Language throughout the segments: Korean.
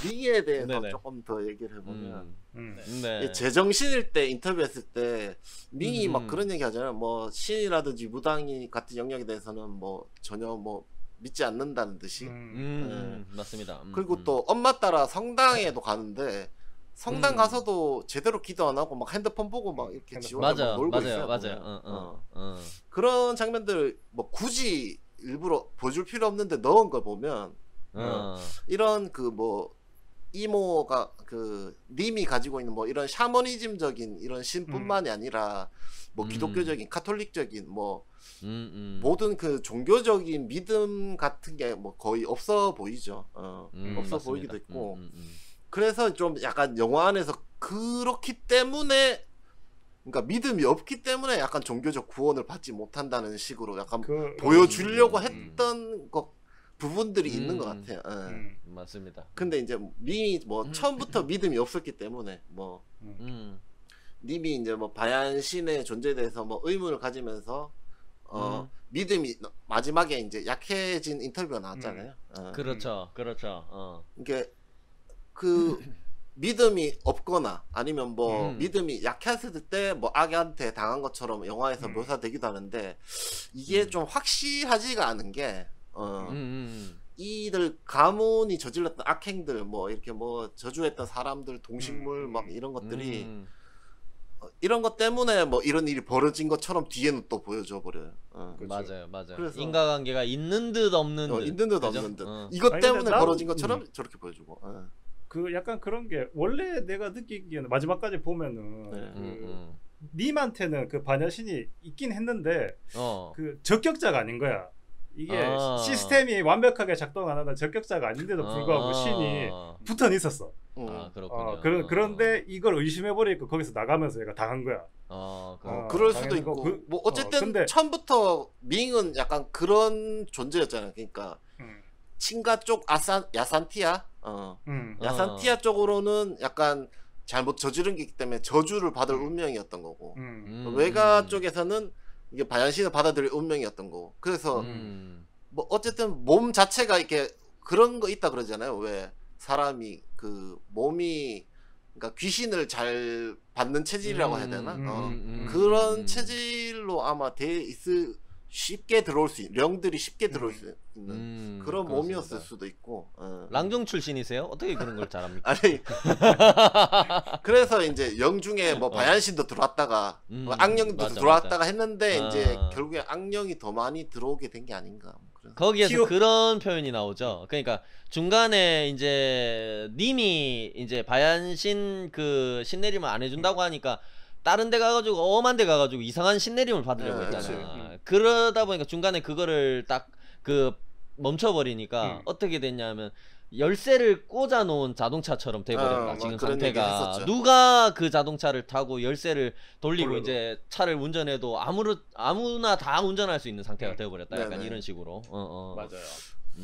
링에 대해서 네네. 조금 더 얘기를 해보면 네. 제정신일 때 인터뷰했을 때 링이 막 그런 얘기 하잖아요. 뭐 신이라든지 무당이 같은 영역에 대해서는 뭐 전혀 뭐 믿지 않는다는 듯이. 맞습니다. 그리고 또 엄마 따라 성당에도 가는데 성당 가서도 제대로 기도 안 하고 막 핸드폰 보고 막 이렇게 지원하고 맞아요, 놀고 맞아요, 있어요. 맞아요. 그런 장면들 뭐 굳이 일부러 보여줄 필요 없는데 넣은 걸 보면 이런 그 뭐 이모가 그 님이 가지고 있는 뭐 이런 샤머니즘적인 이런 신뿐만이 아니라 뭐 기독교적인 카톨릭적인 뭐 모든 그 종교적인 믿음 같은 게 뭐 거의 없어 보이죠. 없어 맞습니다. 보이기도 했고 그래서 좀 약간 영화 안에서 그렇기 때문에 그러니까 믿음이 없기 때문에 약간 종교적 구원을 받지 못한다는 식으로 약간 보여주려고 했던 것 부분들이 있는 것 같아요. 맞습니다. 근데 이제 링이 뭐 처음부터 믿음이 없었기 때문에 뭐 님이 이제 뭐 바얀신의 존재에 대해서 뭐 의문을 가지면서 믿음이 마지막에 이제 약해진 인터뷰가 나왔잖아요. 그렇죠, 그렇죠. 이게 그 믿음이 없거나 아니면 뭐 믿음이 약했을 때 뭐 악한테 당한 것처럼 영화에서 묘사되기도 하는데 이게 좀 확실하지가 않은 게 이들 가문이 저질렀던 악행들 뭐 이렇게 뭐 저주했던 사람들 동식물 막 이런 것들이 이런 것 때문에 뭐 이런 일이 벌어진 것처럼 뒤에는 또 보여줘 버려요. 맞아요, 맞아요. 그래서 인과관계가 있는 듯 없는 듯. 있는 듯 그죠? 없는 듯. 이것 때문에 나는, 벌어진 것처럼 저렇게 보여주고. 그 약간 그런 게 원래 내가 느끼기에는 마지막까지 보면은 님한테는 그 반야신이 있긴 했는데 그 적격자가 아닌 거야. 이게 시스템이 완벽하게 작동 안 하는 적격자가 아닌데도 불구하고 신이 붙어 있었어. 그렇군요. 그런데 이걸 의심해버리니까 거기서 나가면서 얘가 당한 거야. 그럴 수도 있고 뭐 어쨌든 근데, 처음부터 밍은 약간 그런 존재였잖아요. 그러니까 친가 쪽 야산티아 야산티아 쪽으로는 약간 잘못 저지른 게 있기 때문에 저주를 받을 운명이었던 거고 외가 쪽에서는 이게 바얀신을 받아들일 운명이었던 거고 그래서 뭐 어쨌든 몸 자체가 이렇게 그런 거 있다 그러잖아요. 왜 사람이 그 몸이 그러니까 귀신을 잘 받는 체질이라고 해야 되나? 그런 체질로 아마 돼 있을 쉽게 들어올 수 있는 령들이 쉽게 들어올 수 있는 그런 몸이었을 수도 있고. 랑중 출신이세요? 어떻게 그런 걸 잘합니까? 아니 그래서 이제 영 중에 뭐 바얀신도 들어왔다가 뭐 악령도 들어왔다가 했는데 이제 결국에 악령이 더 많이 들어오게 된 게 아닌가. 거기에서 그런 표현이 나오죠. 그러니까 중간에 이제 님이 이제 바얀신 그 신내림을 안 해준다고 하니까 다른 데 가가지고 엄한 데 가가지고 이상한 신내림을 받으려고 했잖아. 그러다 보니까 중간에 그거를 딱 그 멈춰버리니까 어떻게 됐냐면 열쇠를 꽂아 놓은 자동차처럼 돼버렸다. 지금 상태가 누가 그 자동차를 타고 열쇠를 돌리고 이제 차를 운전해도 아무나 다 운전할 수 있는 상태가 되어버렸다. 약간 이런 식으로. 맞아요.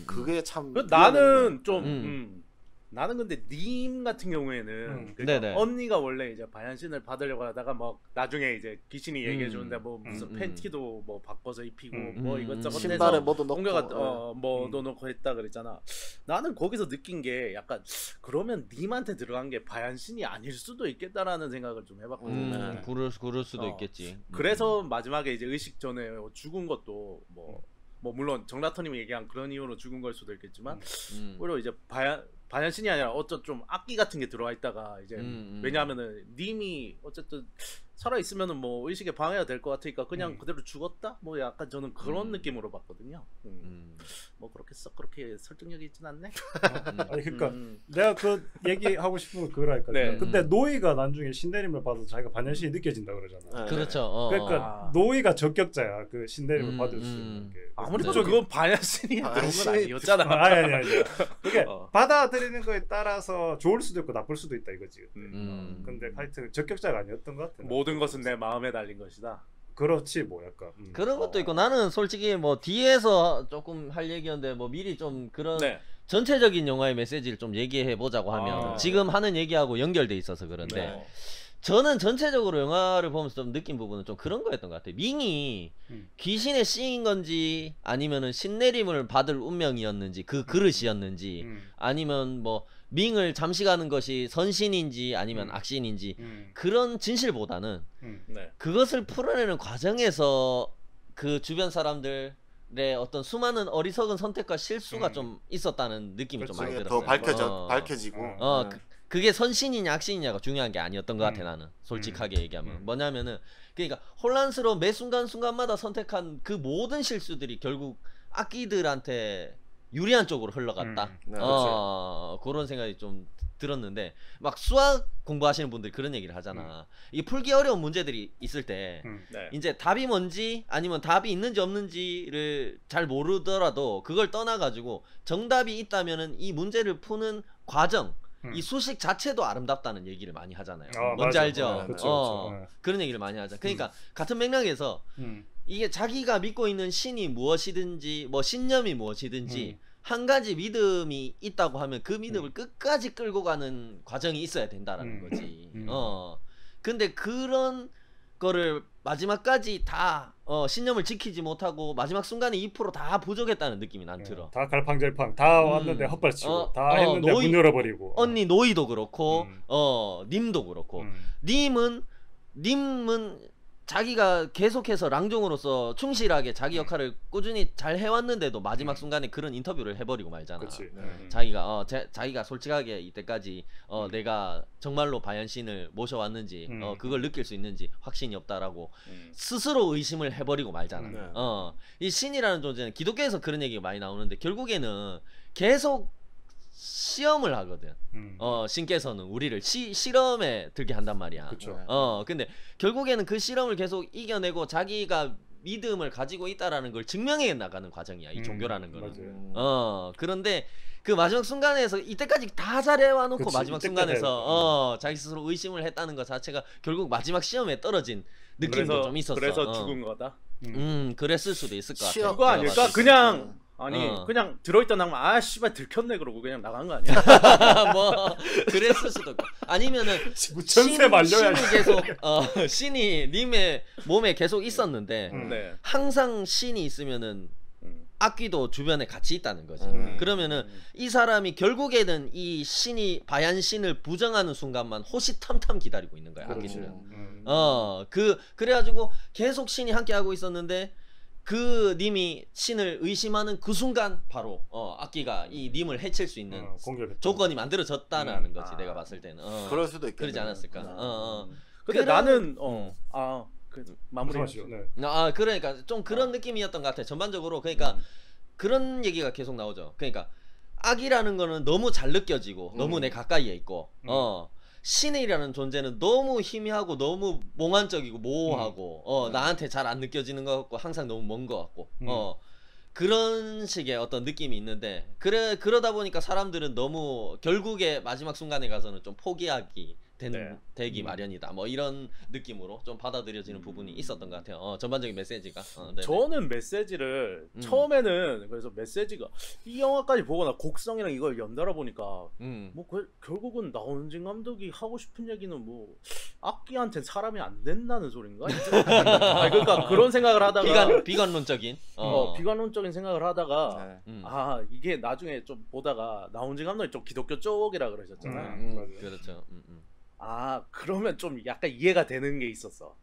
그게 참 나는 좀 나는 근데 님 같은 경우에는 그러니까 언니가 원래 이제 바얀신을 받으려고 하다가 막 나중에 이제 귀신이 얘기해 주는데 뭐 무슨 팬티도 뭐 바꿔서 입히고 뭐 이것저것 신발에 뭐도 넣고 뭔가 뭐도 넣고 했다 그랬잖아. 나는 거기서 느낀 게 약간 그러면 님한테 들어간 게 바얀신이 아닐 수도 있겠다라는 생각을 좀 해봤거든. 그럴 수도 있겠지. 그래서 마지막에 이제 의식 전에 죽은 것도 뭐 물론 정라터님이 얘기한 그런 이유로 죽은 걸 수도 있겠지만 오히려 이제 바얀신이 아니라 어쩌 좀 악기 같은 게 들어와 있다가 이제 왜냐하면은 님이 어쨌든 살아 있으면은 뭐 의식에 방해가 될 것 같으니까 그냥 그대로 죽었다 뭐 약간 저는 그런 느낌으로 봤거든요. 뭐 그렇게 썩 그렇게 설득력이 있진 않네. 아니 그러니까 내가 그 얘기하고 싶은 건 그거라니까. 근데 노이가 나중에 신내림을 받아서 자기가 반야신이 느껴진다 그러잖아. 그렇죠. 그러니까 노이가 적격자야. 그 신내림을 받을 수 있는 게. 아무리 봐도 그건 반야신이 들어온 건 아니었잖아. 아니. 그게 받아들이는 거에 따라서 좋을 수도 있고 나쁠 수도 있다 이거지. 근데 하여튼 적격자가 아니었던 것 같아. 모든 것은 내 마음에 달린 것이다. 그렇지 뭐 약간 그런 것도 있고 나는 솔직히 뭐 뒤에서 조금 할 얘기였는데 뭐 미리 좀 그런 전체적인 영화의 메시지를 좀 얘기해 보자고 하면 지금 하는 얘기하고 연결돼 있어서 그런데 저는 전체적으로 영화를 보면서 좀 느낀 부분은 좀 그런 거였던 것 같아요. 밍이 귀신에 씌인 건지 아니면은 신내림을 받을 운명이었는지 그 그릇이었는지 아니면 뭐 밍을 잠식하는 것이 선신인지 아니면 악신인지 그런 진실보다는 네. 그것을 풀어내는 과정에서 그 주변 사람들의 어떤 수많은 어리석은 선택과 실수가 좀 있었다는 느낌이 좀 많이 들었어요. 더 밝혀지고 그게 선신이냐 악신이냐가 중요한 게 아니었던 것 같아 나는 솔직하게 얘기하면 뭐냐면은 그러니까 혼란스러운 매 순간순간마다 선택한 그 모든 실수들이 결국 악기들한테 유리한 쪽으로 흘러갔다. 그런 생각이 좀 들었는데 막 수학 공부하시는 분들이 그런 얘기를 하잖아. 이게 풀기 어려운 문제들이 있을 때 네. 이제 답이 뭔지 아니면 답이 있는지 없는지를 잘 모르더라도 그걸 떠나가지고 정답이 있다면은 이 문제를 푸는 과정 이 수식 자체도 아름답다는 얘기를 많이 하잖아요. 뭔지 맞아. 알죠? 그쵸. 그런 얘기를 많이 하죠. 그러니까 같은 맥락에서 이게 자기가 믿고 있는 신이 무엇이든지 뭐 신념이 무엇이든지 한 가지 믿음이 있다고 하면 그 믿음을 끝까지 끌고 가는 과정이 있어야 된다라는 거지. 근데 그런 거를 마지막까지 다 신념을 지키지 못하고 마지막 순간에 2%다 부족했다는 느낌이 난 들어. 다 갈팡질팡 다 왔는데 헛발치고 다 했는데 문 열어버리고. 언니 노이도 그렇고 님도 그렇고 님은 자기가 계속해서 랑종으로서 충실하게 자기 역할을 꾸준히 잘 해왔는데도 마지막 순간에 그런 인터뷰를 해버리고 말잖아. 자기가 솔직하게 이때까지 내가 정말로 바얀신을 모셔왔는지 그걸 느낄 수 있는지 확신이 없다라고 스스로 의심을 해버리고 말잖아. 이 신이라는 존재는 기독교에서 그런 얘기가 많이 나오는데 결국에는 계속 시험을 하거든. 신께서는 우리를 실험에 들게 한단 말이야. 그쵸. 근데 결국에는 그 실험을 계속 이겨내고 자기가 믿음을 가지고 있다라는 걸 증명해 나가는 과정이야. 이 종교라는 거는. 그런데 그 마지막 순간에서 이때까지 다 잘해와 놓고 마지막 순간에서 자기 스스로 의심을 했다는 것 자체가 결국 마지막 시험에 떨어진 느낌도 좀 있었어. 그래서 죽은 거다. 그랬을 수도 있을 것 같아. 그거 아닐까? 그냥 그냥 들어있던 낭만 씨발 들켰네 그러고 그냥 나간 거 아니야? 뭐 그랬을 수도 있고 아니면은 전세 말려야 신이 계속 신이 님의 몸에 계속 있었는데 항상 신이 있으면은 악귀도 주변에 같이 있다는 거지. 그러면은 이 사람이 결국에는 이 신이 바얀신을 부정하는 순간만 호시탐탐 기다리고 있는 거야. 악귀들은. 그래가지고 계속 신이 함께하고 있었는데 그 님이 신을 의심하는 그 순간 바로 악기가 이 님을 해칠 수 있는 조건이 만들어졌다는 거지. 내가 봤을 때는 그럴 수도 있겠네. 그러지 않았을까. 근데 나는 마무리하시죠. 그러니까 좀 그런 느낌이었던 것 같아. 전반적으로. 그러니까 그런 얘기가 계속 나오죠. 그러니까 악이라는 거는 너무 잘 느껴지고 너무 내 가까이에 있고 신이라는 존재는 너무 희미하고 너무 몽환적이고 모호하고 나한테 잘 안 느껴지는 것 같고 항상 너무 먼 것 같고 그런 식의 어떤 느낌이 있는데 그러다 보니까 사람들은 너무 결국에 마지막 순간에 가서는 좀 포기하기 되기 마련이다. 뭐 이런 느낌으로 좀 받아들여지는 부분이 있었던 것 같아요. 전반적인 메시지가. 저는 메시지를 처음에는 그래서 메시지가 이 영화까지 보거나 곡성이랑 이걸 연달아 보니까 뭐 결국은 나온진 감독이 하고 싶은 얘기는 뭐 악기한테 사람이 안 된다는 소린가? 그러니까 그런 생각을 하다가 비관론적인 비관론적인 생각을 하다가 이게 나중에 좀 보다가 나온진 감독이 좀 기독교 쪽이라 그러셨잖아요. 그렇죠. 그러면 좀 약간 이해가 되는 게 있었어.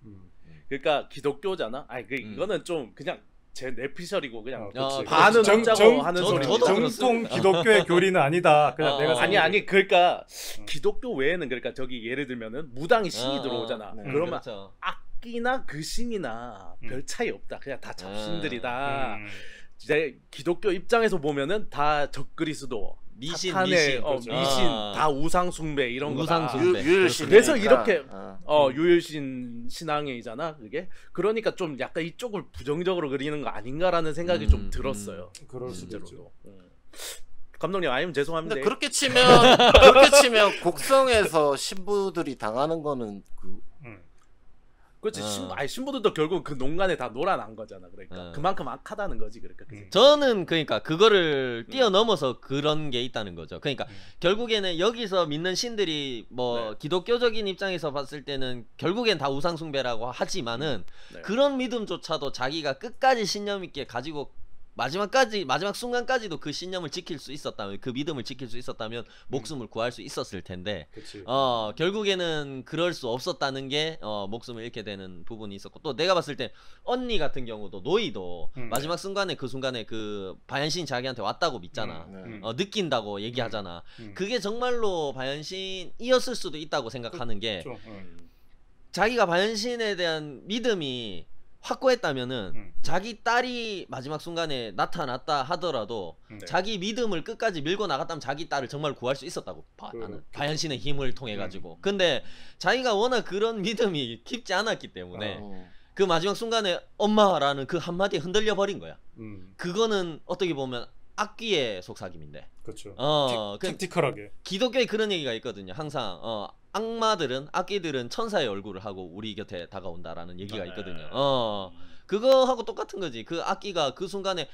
그러니까 기독교잖아. 이거는 좀 그냥 제 내피셜이고 그냥 반은 없자고 하는 소리죠. 정통 기독교의 교리는 아니다. 그냥 내가 아니 그러니까 기독교 외에는 그러니까 저기 예를 들면은 무당이 신이 들어오잖아. 그러면 그렇죠. 악기나 그 신이나 별 차이 없다. 그냥 다 잡신들이다. 이제 기독교 입장에서 보면은 다 적그리스도. 미신 다 우상 숭배 이런 거다. 유일신. 그래서 이렇게 유일신 신앙이잖아 그게. 그러니까 좀 약간 이쪽을 부정적으로 그리는 거 아닌가라는 생각이 좀 들었어요. 그럴 수도 있죠. 감독님 아니면 죄송합니다. 그렇게 치면 곡성에서 신부들이 당하는 거는 그렇지. 신부들도 결국 그 농간에 다 놀아난 거잖아. 그러니까 그만큼 악하다는 거지. 그러니까 저는 그러니까 그거를 뛰어넘어서 그런 게 있다는 거죠. 그러니까 결국에는 여기서 믿는 신들이 뭐 기독교적인 입장에서 봤을 때는 결국엔 다 우상숭배라고 하지만은 그런 믿음조차도 자기가 끝까지 신념 있게 가지고 마지막 순간까지도 그 신념을 지킬 수 있었다면, 그 믿음을 지킬 수 있었다면 목숨을 구할 수 있었을 텐데 결국에는 그럴 수 없었다는 게 목숨을 잃게 되는 부분이 있었고, 또 내가 봤을 때 언니 같은 경우도 노이도 마지막 순간에 그 순간에 그 바얀신이 자기한테 왔다고 믿잖아. 느낀다고 얘기하잖아. 그게 정말로 바얀신이었을 수도 있다고 생각하는 게 자기가 바얀신에 대한 믿음이 확고했다면은 자기 딸이 마지막 순간에 나타났다 하더라도 자기 믿음을 끝까지 밀고 나갔다면 자기 딸을 정말 구할 수 있었다고 봐. 나는 바얀신의 힘을 통해 가지고. 근데 자기가 워낙 그런 믿음이 깊지 않았기 때문에 그 마지막 순간에 엄마라는 그 한마디에 흔들려 버린 거야. 그거는 어떻게 보면 악귀의 속삭임인데. 그렇죠. 택티컬하게. 기독교에 그런 얘기가 있거든요. 항상 악마들은, 악귀들은 천사의 얼굴을 하고 우리 곁에 다가온다라는 얘기가 있거든요. 그거하고 똑같은 거지. 그 악귀가 그 순간에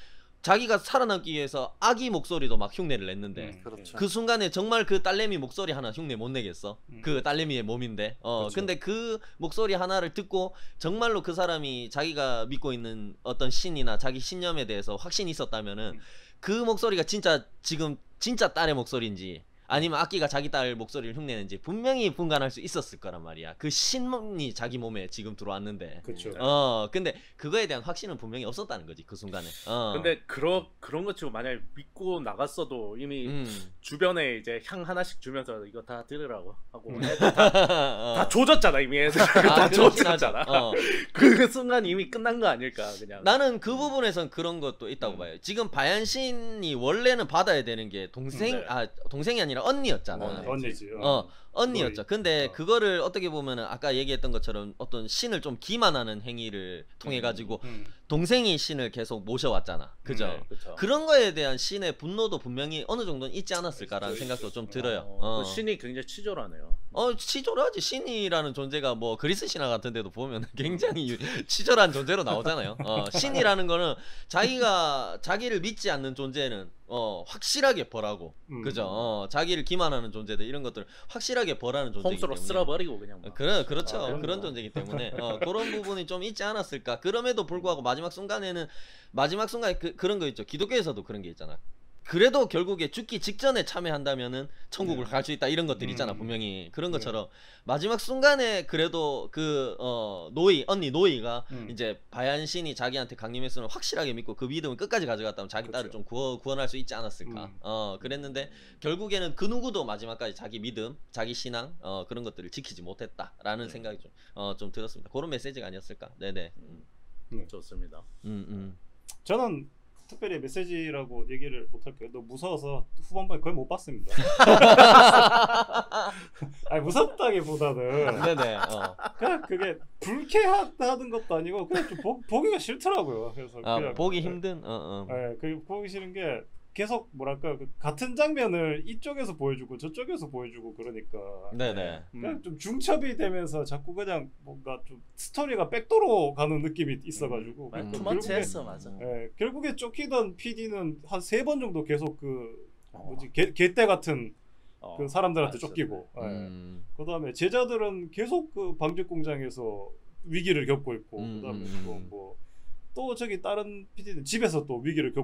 자기가 살아남기 위해서 아기 목소리도 막 흉내를 냈는데 그렇죠. 그 순간에 정말 그 딸내미 목소리 하나 흉내 못 내겠어? 그 딸내미의 몸인데. 그렇죠. 근데 그 목소리 하나를 듣고 정말로 그 사람이 자기가 믿고 있는 어떤 신이나 자기 신념에 대해서 확신이 있었다면은 그 목소리가 진짜 지금 진짜 딸의 목소리인지 아니면 악기가 자기 딸 목소리를 흉내는지 분명히 분간할 수 있었을 거란 말이야. 그 신이 자기 몸에 지금 들어왔는데. 그렇죠. 근데 그거에 대한 확신은 분명히 없었다는 거지 그 순간에. 근데 그런 것 치고 만약 믿고 나갔어도 이미 주변에 이제 향 하나씩 주면서 이거 다 들으라고 하고 다 조졌잖아 이미. 다 조졌잖아. 그 순간 이미 끝난 거 아닐까 그냥. 나는 그 부분에선 그런 것도 있다고 봐요. 지금 바얀신이 원래는 받아야 되는 게 동생이 아니라 언니였잖아. 언니지. 언니였죠. 근데 그거를 어떻게 보면은 아까 얘기했던 것처럼 어떤 신을 좀 기만하는 행위를 통해 가지고 동생이 신을 계속 모셔왔잖아. 그죠? 그런 거에 대한 신의 분노도 분명히 어느 정도는 있지 않았을까라는 생각도 좀 들어요. 그 신이 굉장히 치졸하네요. 치졸하지. 신이라는 존재가 뭐 그리스 신화 같은 데도 보면 굉장히 치졸한 존재로 나오잖아요. 신이라는 거는 자기를 믿지 않는 존재는 확실하게 벌하고 그죠? 자기를 기만하는 존재들 이런 것들 확실하게 벌하는 존재이기 때문에 홈스로 쓸어버리고 그냥 그렇죠. 그런 존재이기 때문에 그런 부분이 좀 있지 않았을까. 그럼에도 불구하고 마지막 순간에 그런 거 있죠. 기독교에서도 그런 게 있잖아. 그래도 결국에 죽기 직전에 참여한다면은 천국을 갈 수 있다 이런 것들 있잖아. 분명히 그런 것처럼 마지막 순간에 그래도 그 언니 노이가 이제 바얀신이 자기한테 강림했으면 확실하게 믿고 그 믿음을 끝까지 가져갔다면 자기 딸을 좀 구원할 수 있지 않았을까. 그랬는데 결국에는 그 누구도 마지막까지 자기 믿음, 자기 신앙 그런 것들을 지키지 못했다라는 생각이 좀 들었습니다. 그런 메시지가 아니었을까. 네네. 좋습니다. 저는 특별히 메시지라고 얘기를 못할게요. 너무 무서워서 후반부에 거의 못 봤습니다. 아니 무섭다기보다는 네네. 그냥 그게 불쾌하다는 것도 아니고 그냥 좀 보기가 싫더라고요. 그래서 그냥 보기 힘든. 네, 그 보기 싫은 게 계속 뭐랄까 같은 장면을 이쪽에서 보여주고 저쪽에서 보여주고 그러니까 네네. 그냥 좀 중첩이 되면서 자꾸 그냥 뭔가 좀 스토리가 백도로 가는 느낌이 있어가지고 투머치했어. 맞아. 결국에 쫓기던 PD는 한 3번 정도 계속 그 개떼 같은 그 사람들한테 쫓기고 그다음에 제자들은 계속 그 방직 공장에서 위기를 겪고 있고 그다음에 또 저기 다른 PD는 집에서 또 위기를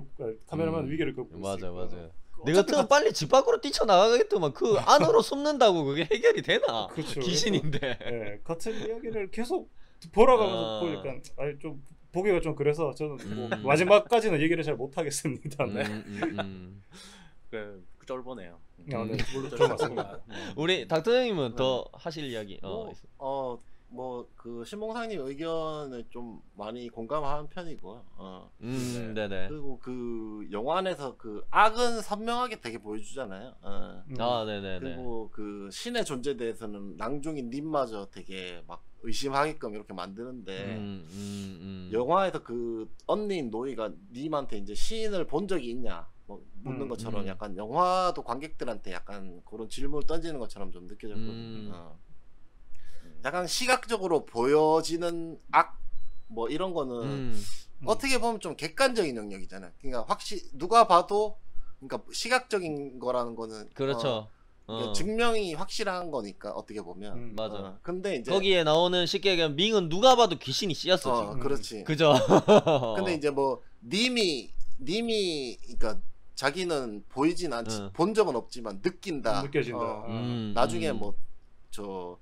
카메라만 위기를 겪고 있으니까. 맞아. 내가 또 빨리 집 밖으로 뛰쳐나가겠더만 그 안으로 숨는다고 그게 해결이 되나? 그렇죠. 귀신인데. 네, 같은 이야기를 계속 돌아가면서 보니까 좀 보기가 좀 그래서 저는 뭐 마지막까지는 얘기를 잘 못하겠습니다. 쫄보네요. 네, 좀 맞습니다. 우리 닥터 형님은 더 하실 이야기. 그 신봉상님 의견에 좀 많이 공감하는 편이고요. 네네. 그리고 그 영화 안에서 그 악은 선명하게 되게 보여주잖아요. 네네네. 그리고 그 신의 존재에 대해서는 낭중인 님마저 되게 막 의심하게끔 이렇게 만드는데 영화에서 그 언니인 노이가 님한테 이제 신을 본 적이 있냐 뭐 묻는 것처럼 약간 영화도 관객들한테 약간 그런 질문을 던지는 것처럼 좀 느껴졌거든요. 약간 시각적으로 보여지는 악 뭐 이런 거는 어떻게 보면 좀 객관적인 영역이잖아요. 그러니까 확실히 누가 봐도 그러니까 시각적인 거라는 거는 그렇죠. 증명이 확실한 거니까 어떻게 보면 맞아. 근데 이제 거기에 나오는 쉽게 얘기하면 밍은 누가 봐도 귀신이 씌었어 지금. 그렇지. 그죠. 근데 이제 뭐 님이 그러니까 자기는 보이진 않지 본 적은 없지만 느껴진다. 나중에 뭐 저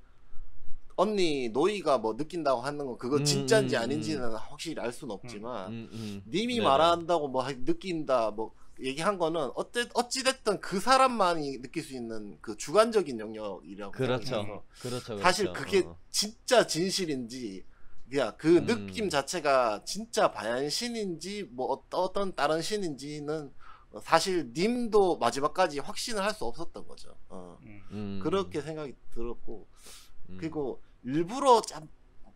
언니 노이가 뭐 느낀다고 하는 거 그거 진짜인지 아닌지는 확실히 알 수는 없지만 님이 말한다고 뭐 느낀다 뭐 얘기한 거는 어찌됐든 그 사람만이 느낄 수 있는 그 주관적인 영역이라고 그렇죠. 그렇죠. 사실 그게 진짜 진실인지 그냥 그 느낌 자체가 진짜 바얀신인지 뭐 어떤 다른 신인지는 사실 님도 마지막까지 확신을 할 수 없었던 거죠. 그렇게 생각이 들었고 그리고 일부러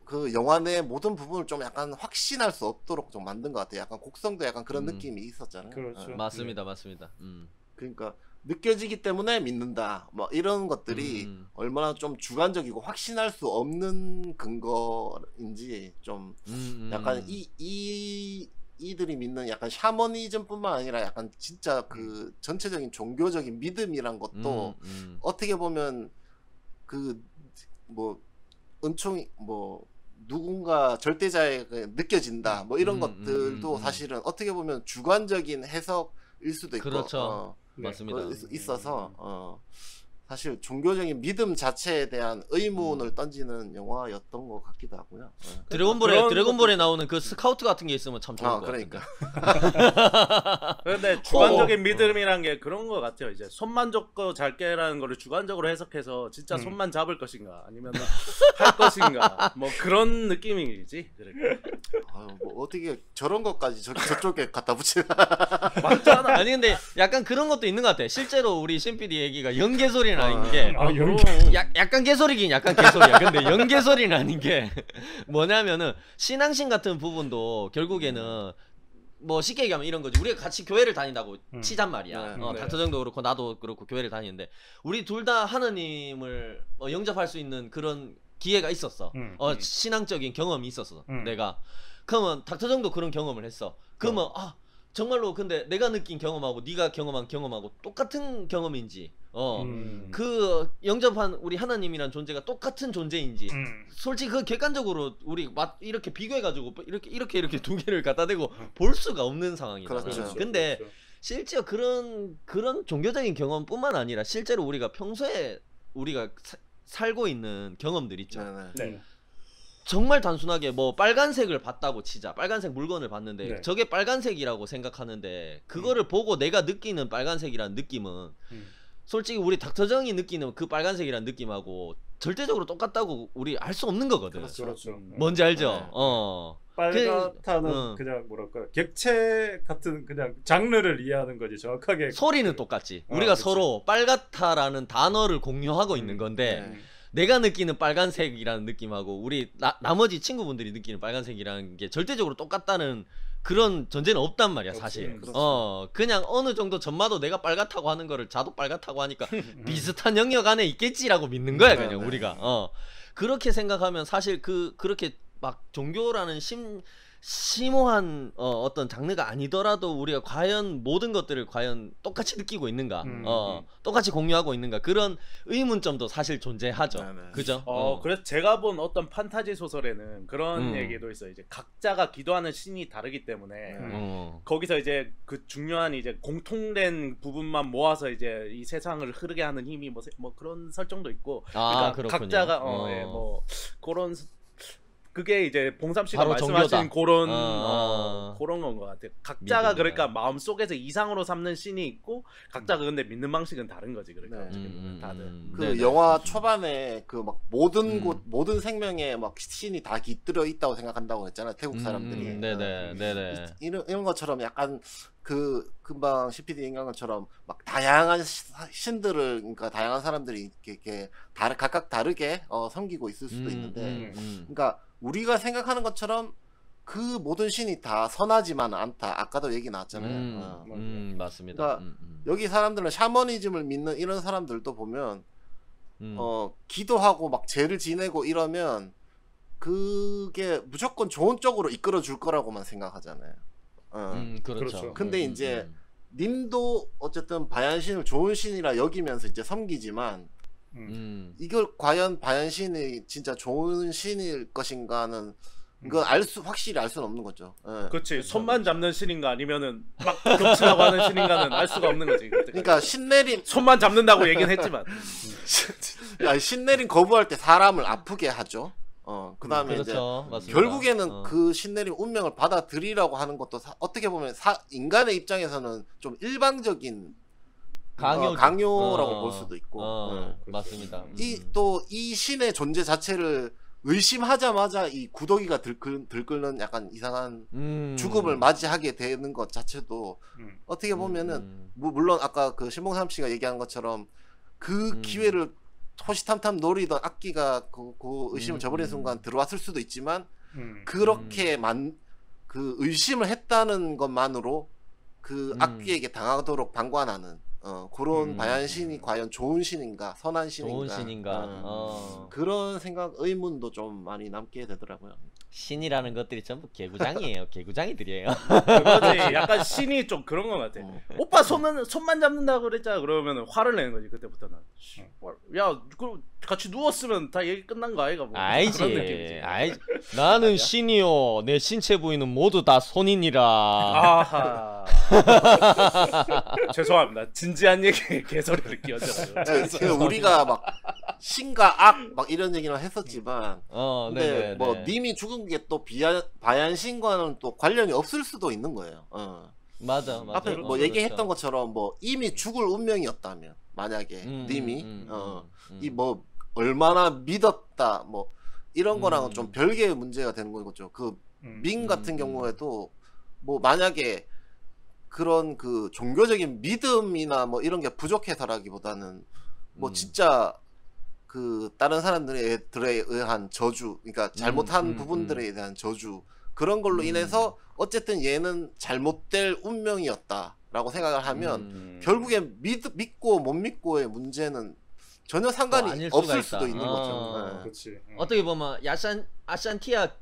그 영화 내 모든 부분을 좀 약간 확신할 수 없도록 좀 만든 것 같아요. 약간 곡성도 약간 그런 느낌이 있었잖아요. 그렇죠. 맞습니다, 맞습니다. 그러니까 느껴지기 때문에 믿는다. 뭐 이런 것들이 얼마나 좀 주관적이고 확신할 수 없는 근거인지 좀 약간 이들이 믿는 약간 샤머니즘뿐만 아니라 약간 진짜 그 전체적인 종교적인 믿음이란 것도 어떻게 보면 그 뭐 은총이 뭐 누군가 절대자에게 느껴진다 뭐 이런 것들도 사실은 어떻게 보면 주관적인 해석일 수도 있고 그렇죠. 맞습니다. 있어서 사실 종교적인 믿음 자체에 대한 의문을 던지는 영화였던 것 같기도 하고요. 드래곤볼에 나오는 그 스카우트 같은 게 있으면 참 좋을 것 그러니까. 근데 주관적인 믿음이란 게 그런 것 같아요. 이제 손만 잡고 잘게라는 거를 주관적으로 해석해서 진짜 손만 잡을 것인가 아니면 할 것인가 뭐 그런 느낌이지. 뭐 어떻게 저런 것까지 저쪽에 갖다 붙이나. 맞잖아. 아니 근데 약간 그런 것도 있는 것 같아. 실제로 우리 신PD 얘기가 연개소리는 아닌 게 약간 개소리긴 약간 개소리야. 근데 연개소리는 아닌 게 뭐냐면은 신앙심 같은 부분도 결국에는 뭐 쉽게 얘기하면 이런 거지. 우리가 같이 교회를 다닌다고 치잔 말이야. 닥터정도 그렇고 나도 그렇고 교회를 다니는데 우리 둘 다 하느님을 영접할 수 있는 그런 기회가 있었어. 신앙적인 경험이 있었어. 내가. 그러면 닥터정도 그런 경험을 했어. 그러면 정말로 근데 내가 느낀 경험하고 네가 경험한 경험하고 똑같은 경험인지 그 영접한 우리 하나님이란 존재가 똑같은 존재인지 솔직히 그 객관적으로 우리 이렇게 비교해가지고 이렇게 두 개를 갖다 대고 볼 수가 없는 상황이잖아. 그렇죠. 근데 그렇죠. 실제로 그런 종교적인 경험뿐만 아니라 실제로 우리가 평소에 우리가 살고 있는 경험들 있죠. 네. 정말 단순하게 뭐 빨간색을 봤다고 치자. 빨간색 물건을 봤는데 네. 저게 빨간색이라고 생각하는데 그거를 보고 내가 느끼는 빨간색이라는 느낌은 솔직히 우리 닥터정이 느끼는 그 빨간색이라는 느낌하고 절대적으로 똑같다고 우리 알 수 없는 거거든. 그렇죠. 뭔지 알죠? 네. 빨갛다는 그냥 뭐랄까 객체 같은 그냥 장르를 이해하는 거지 정확하게. 소리는 똑같지. 우리가 그치. 서로 빨갛다라는 단어를 공유하고 있는 건데 내가 느끼는 빨간색이라는 느낌하고 우리 나머지 친구분들이 느끼는 빨간색이라는 게 절대적으로 똑같다는 그런 전제는 없단 말이야 사실. 그냥 어느 정도 전마도 내가 빨갛다고 하는 거를 자도 빨갛다고 하니까 비슷한 영역 안에 있겠지라고 믿는 거야 그냥 우리가. 그렇게 생각하면 사실 그렇게 막 종교라는 심오한 어떤 장르가 아니더라도 우리가 과연 모든 것들을 과연 똑같이 느끼고 있는가, 똑같이 공유하고 있는가 그런 의문점도 사실 존재하죠. 그죠? 그래서 제가 본 어떤 판타지 소설에는 그런 얘기도 있어요. 이제 각자가 기도하는 신이 다르기 때문에 거기서 이제 그 중요한 이제 공통된 부분만 모아서 이제 이 세상을 흐르게 하는 힘이 뭐 그런 설정도 있고, 그러니까 그렇군요. 각자가 뭐 그런. 그게 이제 봉삼 씨가 바로 말씀하신 종교다. 그런 건 것 같아요. 각자가 그러니까 마음 속에서 이상으로 삼는 신이 있고 각자가 근데 믿는 방식은 다른 거지. 그러니까 다들 그 영화 초반에 그 막 모든 생명에 막 신이 다 깃들어 있다고 생각한다고 했잖아 태국 사람들이. 네네. 이런 것처럼 약간 그 금방 CPD 얘기한 것처럼 막 다양한 신들을 그러니까 다양한 사람들이 이렇게 각각 다르게 섬기고 있을 수도 있는데, 그러니까 우리가 생각하는 것처럼 그 모든 신이 다 선하지만 않다. 아까도 얘기 나왔잖아요. 맞습니다. 그러니까 여기 사람들은 샤머니즘을 믿는 이런 사람들도 보면 기도하고 막 죄를 지내고 이러면 그게 무조건 좋은 쪽으로 이끌어 줄 거라고만 생각하잖아요. 그렇죠. 근데 이제 님도 어쨌든 바얀신을 좋은 신이라 여기면서 이제 섬기지만 이걸 과연 바얀신이 진짜 좋은 신일 것인가는 이건 확실히 알 수는 없는 거죠. 그렇지. 손만 잡는 신인가 아니면은 막 겹치라고 하는 신인가는 알 수가 없는 거지. 그러니까 신내림 손만 잡는다고 얘기는 했지만 신내림 거부할 때 사람을 아프게 하죠. 그다음에 그렇죠. 이제 맞습니다. 결국에는 그 신내림 운명을 받아들이라고 하는 것도 어떻게 보면 인간의 입장에서는 좀 일방적인 강요라고 볼 수도 있고. 맞습니다. 이 신의 존재 자체를 의심하자마자 이 구더기가 들끓는 약간 이상한 죽음을 맞이하게 되는 것 자체도 어떻게 보면은 물론 아까 그 신봉삼 씨가 얘기한 것처럼 그 기회를 호시탐탐 노리던 악기가 그 의심을 저버리는 순간 들어왔을 수도 있지만 그렇게 그 의심을 했다는 것만으로 그 악기에게 당하도록 방관하는 그런 바얀신이 과연 좋은 신인가 선한 신인가, 좋은 신인가 그런 생각 의문도 좀 많이 남게 되더라고요. 신이라는 것들이 전부 개구장이에요. 개구장이들이에요. 그거지. 약간 신이 좀 그런 것 같아. 오빠 손만 잡는다고 그랬잖아. 그러면 화를 내는 거지 그때부터는. 야, 그럼 같이 누웠으면 다 얘기 끝난 거 아이가? 뭐 알지. 나는 신이요. 내 신체 부위는 모두 다 손이니라. 아하. 죄송합니다. 진지한 얘기에 개소리를 끼얹어가지고. 우리가 막 신과 악 막 이런 얘기를 했었지만, 근데 네네, 뭐 님이 죽은 게 또 바얀신과는 또 관련이 없을 수도 있는 거예요. 맞아. 앞에 뭐 얘기했던 것처럼 뭐 이미 죽을 운명이었다면 만약에 님이 이 뭐 얼마나 믿었다 뭐 이런 거랑은 좀 별개의 문제가 되는 거죠. 그 밍 같은 경우에도 뭐 만약에 그런 그 종교적인 믿음이나 뭐 이런 게 부족해서라기보다는 뭐 진짜 그 다른 사람들에 의한 저주, 그러니까 잘못한 부분들에 대한 저주, 그런 걸로 인해서 어쨌든 얘는 잘못될 운명이었다라고 생각을 하면 결국엔 믿고 못 믿고의 문제는 전혀 상관이 없을 수도 있는 거죠. 그렇지. 어떻게 보면 아샨티아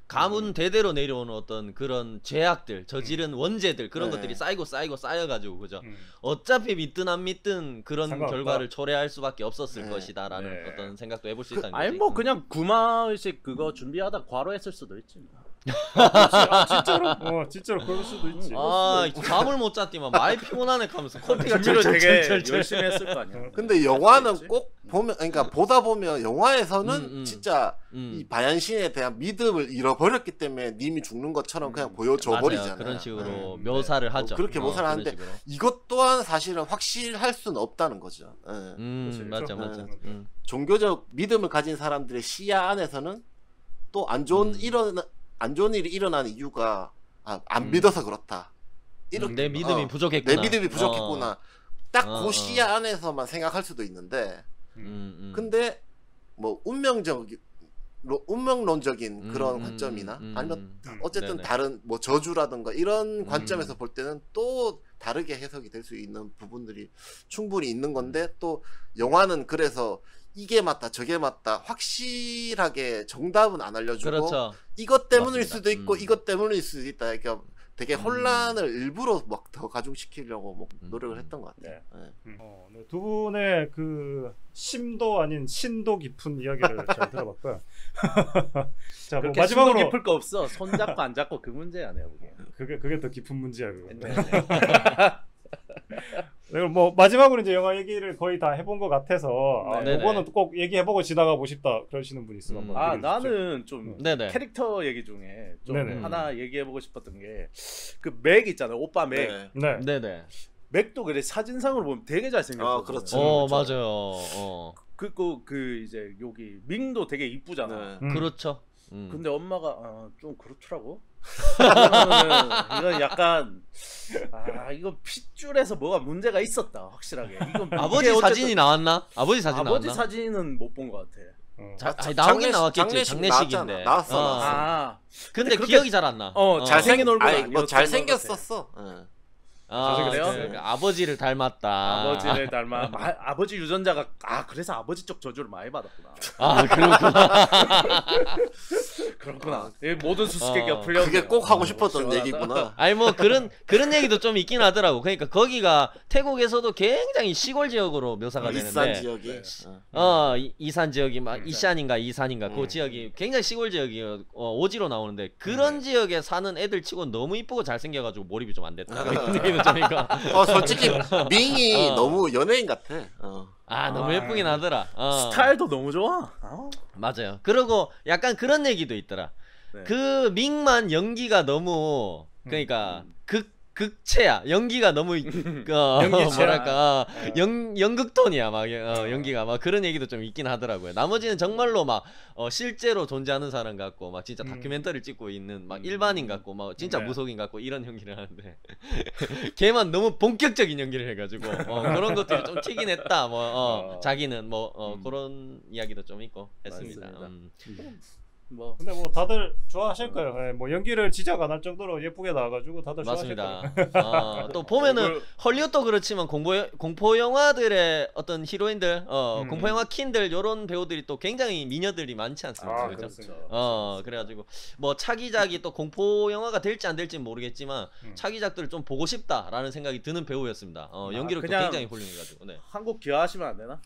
가문 대대로 내려오는 어떤 그런 죄악들, 저지른 원죄들 그런 것들이 쌓여가지고 그죠. 어차피 믿든 안 믿든 그런 결과를 초래할 수밖에 없었을 것이다라는 어떤 생각도 해볼 수 있다는 거지. 아니 뭐 그냥 구마의식 그거 준비하다 과로했을 수도 있지. 진짜로 그럴 수도 있지. 잠을 못 잤지만 많이 피곤하네 하면서 커피가 준비를 되게 열심히 했을 거 아니야. 근데 영화는 꼭 보면, 그러니까 보다 보면 영화에서는 진짜 이 바얀신에 대한 믿음을 잃어버렸기 때문에 님이 죽는 것처럼 그냥 보여줘 버리잖아요. 그런 식으로 묘사를 하죠. 그렇게 묘사를 하는데 이것 또한 사실은 확실할 수는 없다는 거죠. 맞아. 종교적 믿음을 가진 사람들의 시야 안에서는 또 안 좋은 일이 일어난 이유가 안 믿어서 그렇다. 내 믿음이 부족했구나. 내 믿음이 부족했구나. 딱 그 시야 안에서만 생각할 수도 있는데, 근데 뭐 운명론적인 그런 관점이나 아니면 어쨌든 다른 뭐 저주라든가 이런 관점에서 볼 때는 또 다르게 해석이 될 수 있는 부분들이 충분히 있는 건데, 또 영화는 그래서 이게 맞다 저게 맞다 확실하게 정답은 안 알려주고, 그렇죠. 이것 때문일 수도 있고 이것 때문일 수도 있다. 그러니까 되게 혼란을 일부러 막 더 가중시키려고 뭐 노력을 했던 것 같아요. 네, 두 분의 그 심도 아닌 신도 깊은 이야기를 잘 들어봤고요. 자, 뭐 마지막으로 깊을 거 없어. 손 잡고 안 잡고 그 문제야 내가 보기엔. 그게 더 깊은 문제야 그거. 네, 뭐 마지막으로 이제 영화 얘기를 거의 다 해본 것 같아서 이거는 꼭 얘기해보고 지나가고 싶다 그러시는 분 있으면 나는 좀 캐릭터 얘기 중에 좀 하나 얘기해보고 싶었던 게 그 맥 있잖아요. 오빠 맥. 네네. 맥도 그래 사진상으로 보면 되게 잘생겼어. 그렇죠. 맞아요. 그 이제 여기 밍도 되게 이쁘잖아. 그렇죠. 근데 엄마가 좀 그렇더라고. 이건 약간 이거 핏줄에서 뭐가 문제가 있었다 확실하게. 이건 아버지 사진이 나왔나? 아버지 사진은 못 본 것 같아. 나오긴 나왔겠지. 장례식인데. 나왔어. 근데 기억이 잘 안 나. 잘생긴 얼굴 뭐 잘생겼었어. 아버지를 닮았다. 아버지를 닮아. 아버지 유전자가 그래서 아버지 쪽 저주를 많이 받았구나. 그렇구나. 그렇구나. 모든 수수께끼가 풀려. 그게 꼭 하고 싶었던 얘기구나. 아니 뭐 그런 얘기도 좀 있긴 하더라고. 그러니까 거기가 태국에서도 굉장히 시골 지역으로 묘사가 되는데. 이산 지역이. 이산 지역이 막 이산인가 이산인가 그 지역이 굉장히 시골 지역이 오지로 나오는데 그런 지역에 사는 애들 치고 너무 이쁘고 잘생겨가지고 몰입이 좀 안 됐다. 이런 얘기도 좀 있고. 솔직히 밍이 너무 연예인 같아. 너무 예쁘긴 하더라. 스타일도 너무 좋아. 맞아요. 그리고 약간 그런 얘기도 있더라. 네. 그 밍만 연기가 너무 그러니까 극체야. 연기가 너무 뭐랄까 연극톤이야. 막 연기가 막 그런 얘기도 좀 있긴 하더라고요. 나머지는 정말로 막 실제로 존재하는 사람 같고 막 진짜 다큐멘터리를 찍고 있는 막 일반인 같고 막 진짜 무속인 같고 이런 연기를 하는데 걔만 너무 본격적인 연기를 해가지고 그런 것들이 좀 튀긴 했다. 자기는 그런 이야기도 좀 있고 했습니다. 근데 뭐 다들 좋아하실 거예요. 네, 뭐 연기를 지적 안 할 정도로 예쁘게 나와가지고 다들 좋아하실 거예요. 맞습니다. 또 보면은 헐리우드도 그렇지만 공포 영화들의 어떤 히로인들, 공포 영화 킨들 이런 배우들이 또 굉장히 미녀들이 많지 않습니까? 그렇죠. 그래가지고 뭐 차기작이 또 공포 영화가 될지 안 될지 모르겠지만 차기작들을 좀 보고 싶다라는 생각이 드는 배우였습니다. 연기력도 굉장히 훌륭해가지고. 네. 한국 기여하시면 안 되나?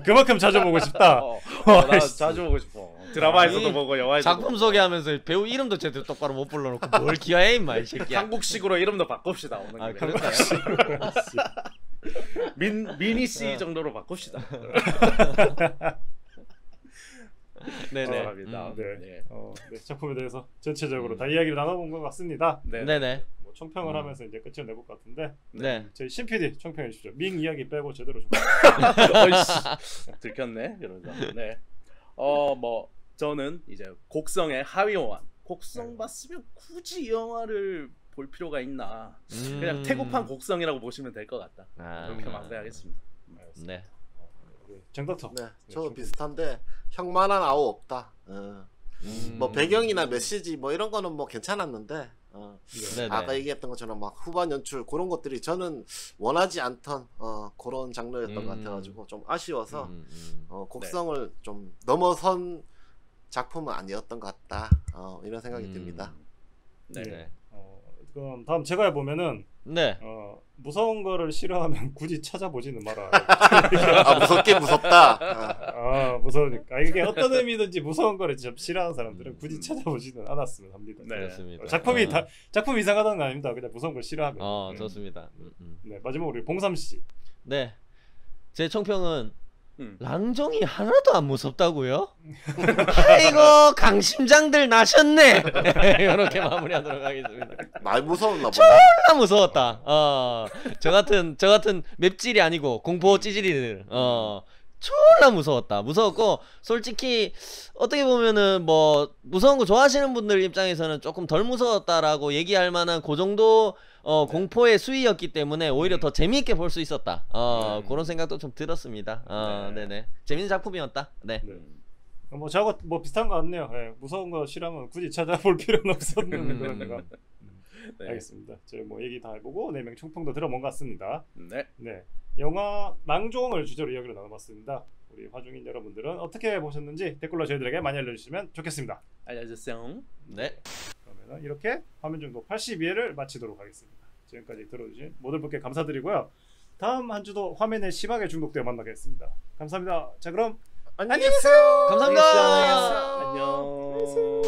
그만큼 자주 보고 싶다. 나 자주 보고 싶어. 드라마에서도 보고 영화에서도 작품 보고. 소개하면서 배우 이름도 제대로 똑바로 못 불러놓고 뭘 기여해 임마 이 새끼야. 한국식으로 이름도 바꿉시다. 오늘 그럴까요? 미니 씨 정도로 바꿉시다. 네네. 작품에 대해서 전체적으로 다 이야기를 나눠본 것 같습니다. 네네. 뭐 총평을 하면서 이제 끝을 내볼 것 같은데. 네. 저희 신 PD 총평해 주시죠. 밍 이야기 빼고 제대로 좀. 들켰네. 이러면서. 네. 뭐 저는 이제 곡성의 하위 호환. 곡성 봤으면 굳이 이 영화를 볼 필요가 있나? 그냥 태국판 곡성이라고 보시면 될 것 같다. 그렇게 마무리하겠습니다. 네. 정덕터. 네, 저도 비슷한데 형만한 아우 없다. 뭐 배경이나 메시지 뭐 이런 거는 뭐 괜찮았는데 아까 얘기했던 것처럼 막 후반 연출 그런 것들이 저는 원하지 않던 그런 장르였던 것 같아가지고 좀 아쉬워서 곡성을 좀 넘어선 작품은 아니었던 것 같다. 이런 생각이 듭니다. 네. 그럼 다음 제가 해보면은 무서운 거를 싫어하면 굳이 찾아보지는 마라. 무섭게 무섭다. 무서우니까 이게 어떤 의미든지 무서운 거를 좀 싫어하는 사람들은 굳이 찾아보지는 않았으면 합니다. 네. 그렇습니다. 작품이 이상하다는 거 아닙니다. 그냥 무서운 걸 싫어하면. 좋습니다. 네, 마지막으로 우리 봉삼 씨. 네, 제 총평은 랑종이 하나도 안 무섭다고요? 아이고 강심장들 나셨네. 이렇게 마무리하도록 하겠습니다. 많이 무서웠나 보다. 존나 무서웠다. 저 같은 맵찔이 아니고 공포 찌질이들 존나 무서웠다. 무서웠고 솔직히 어떻게 보면은 뭐 무서운 거 좋아하시는 분들 입장에서는 조금 덜 무서웠다라고 얘기할 만한 그 정도 공포의 수위였기 때문에 오히려 더 재미있게 볼 수 있었다. 그런 생각도 좀 들었습니다. 네네. 재밌는 작품이었다. 네. 뭐 저하고 뭐 비슷한 거 같네요. 무서운 거 싫으면 굳이 찾아볼 필요는 없었는 그런 생각. 알겠습니다. 저희 뭐 얘기 다 해보고 4명 총평도 들어본 것 같습니다. 네. 영화 랑종을 주제로 이야기를 나눠봤습니다. 우리 화중인 여러분들은 어떻게 보셨는지 댓글로 저희들에게 많이 알려주시면 좋겠습니다. 알려주세요. 네. 그러면 이렇게 화면 중독 82회를 마치도록 하겠습니다. 지금까지 들어주신 모든 분께 감사드리고요. 다음 한 주도 화면에 심하게 중독되어 만나겠습니다. 감사합니다. 자 그럼 안녕히 계세요. 감사합니다. 안녕.